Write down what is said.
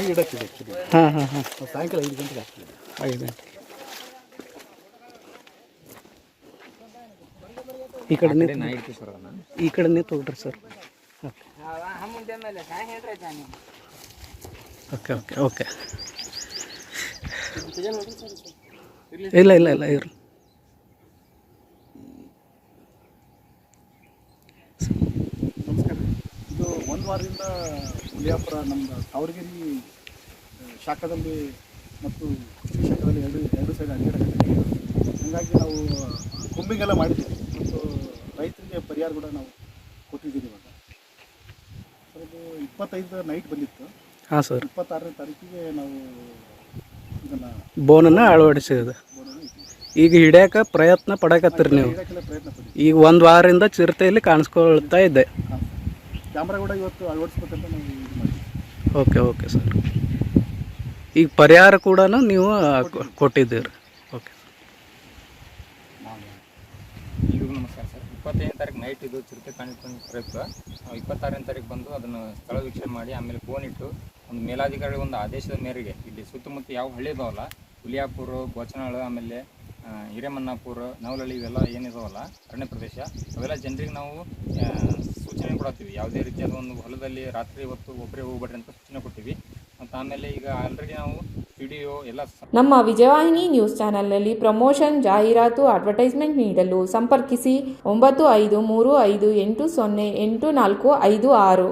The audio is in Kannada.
ನಾಯಿ ಇಡಕ್ಕಿದೆ ಆ್ಯಕ್ಚುಲಿ. ಹಾಂ ಹಾಂ ಹಾಂ. ಸಾಯಂಕಾಲ 5 ಗಂಟೆಗೆ ಆಗ್ತದೆ. 5 ಗಂಟೆ. ಈ ಕಡೆನೇ ಈ ಕಡೆನೇ ತೊಗೊಳ್ರಿ ಸರ್. Okay okay okay. ಇಲ್ಲ ಇಲ್ಲ ಇಲ್ಲ ಇವ್ರು ನಮಸ್ಕಾರ. ಇದು ಒಂದು ವಾರದಿಂದ ಹುಲಿಯಾಪುರ ನಮ್ಮ ತಾವರಗಿರಿ ಶಾಖದಲ್ಲಿ ಮತ್ತು ಕೃಷಿ ಶಾಖದಲ್ಲಿ ಎರಡು ಸೈಡ್ ಅಡ್ಡಾಡಕತ್ತಿದ್ದೀವಿ. ಹಾಗಾಗಿ ನಾವು ಕುಂಬಿಂಗೆಲ್ಲ ಮಾಡಿದ್ದೀವಿ ಮತ್ತು ರೈತರಿಗೆ ಪರಿಹಾರ ಕೂಡ ನಾವು ಕೊಟ್ಟಿದ್ದೀವಿ. ಇವಾಗ ಅದು 25 ನೈಟ್ ಬಂದಿತ್ತು. ಹಾಂ ಸರ್. 26ನೇ ತಾರೀಕಿಗೆ ನಾವು ಇದನ್ನು ಬೋನನ್ನು ಅಳವಡಿಸಿದೆ. ಈಗ ಹಿಡಿಯೋಕೆ ಪ್ರಯತ್ನ ಪಡಕತ್ತೀರಿ ನೀವು. ಪ್ರಯತ್ನ ಪಡಿ. ಈಗ 1 ವಾರದಿಂದ ಚಿರತೆಯಲ್ಲಿ ಕಾಣಿಸ್ಕೊಳ್ತಾ ಇದ್ದೆ. ಕ್ಯಾಮ್ರಾ ಕೂಡ ಇವತ್ತು ಅಳವಡಿಸ್ಬೇಕಂತ ನಾವು ಇದು ಮಾಡಿದ್ವಿ. Okay okay sir. ಈಗ ಪರಿಹಾರ ಕೂಡ ನೀವು ಕೊಟ್ಟಿದ್ದೀರಿ. ಓಕೆ. ಈಗೂ ನಮಸ್ಕಾರ ಸರ್. 25ನೇ ತಾರೀಕು ನೈಟ್ ಇದು ಚಿರತೆ ಕಾಣಿಸ್ಕೊಂಡು ಪ್ರಯುಕ್ತ ನಾವು 26ನೇ ತಾರೀಕು ಬಂದು ಅದನ್ನು ಸ್ಥಳ ವೀಕ್ಷಣೆ ಮಾಡಿ ಆಮೇಲೆ ಫೋನ್ ಇಟ್ಟು ಒಂದು ಮೇಲಾಧಿಕಾರಿ ಒಂದು ಆದೇಶದ ಮೇರೆಗೆ ಇಲ್ಲಿ ಸುತ್ತಮುತ್ತ ಯಾವ ಹಳ್ಳಿ ಇದಾವಲ್ಲ, ಹುಲಿಯಾಪುರ, ಗೋಚನಾಳ, ಆಮೇಲೆ ಹಿರೇಮನ್ನಾಪುರ, ನವಲಹಳ್ಳಿ ಇವೆಲ್ಲ ಏನಿದಾವಲ್ಲ ಅರಣ್ಯ ಪ್ರದೇಶ, ಅವೆಲ್ಲ ಜನರಿಗೆ ನಾವು ಸೂಚನೆ ಕೊಡ್ತೀವಿ. ಯಾವುದೇ ರೀತಿಯಾದ ಒಂದು ಹೊಲದಲ್ಲಿ ರಾತ್ರಿ ಹೊತ್ತು ಒಬ್ಬರೇ ಹೋಗ್ಬೇಡ್ರಿ ಅಂತ ಸೂಚನೆ ಕೊಡ್ತೀವಿ. ಮತ್ತು ಆಮೇಲೆ ಈಗ ಆಲ್ರೆಡಿ ನಾವು ವಿಡಿಯೋ ಎಲ್ಲ ನಮ್ಮ ವಿಜಯವಾಹಿನಿ ನ್ಯೂಸ್ ಚಾನೆಲ್ನಲ್ಲಿ ಪ್ರಮೋಷನ್, ಜಾಹೀರಾತು, ಅಡ್ವರ್ಟೈಸ್ಮೆಂಟ್ ನೀಡಲು ಸಂಪರ್ಕಿಸಿ 9535808456.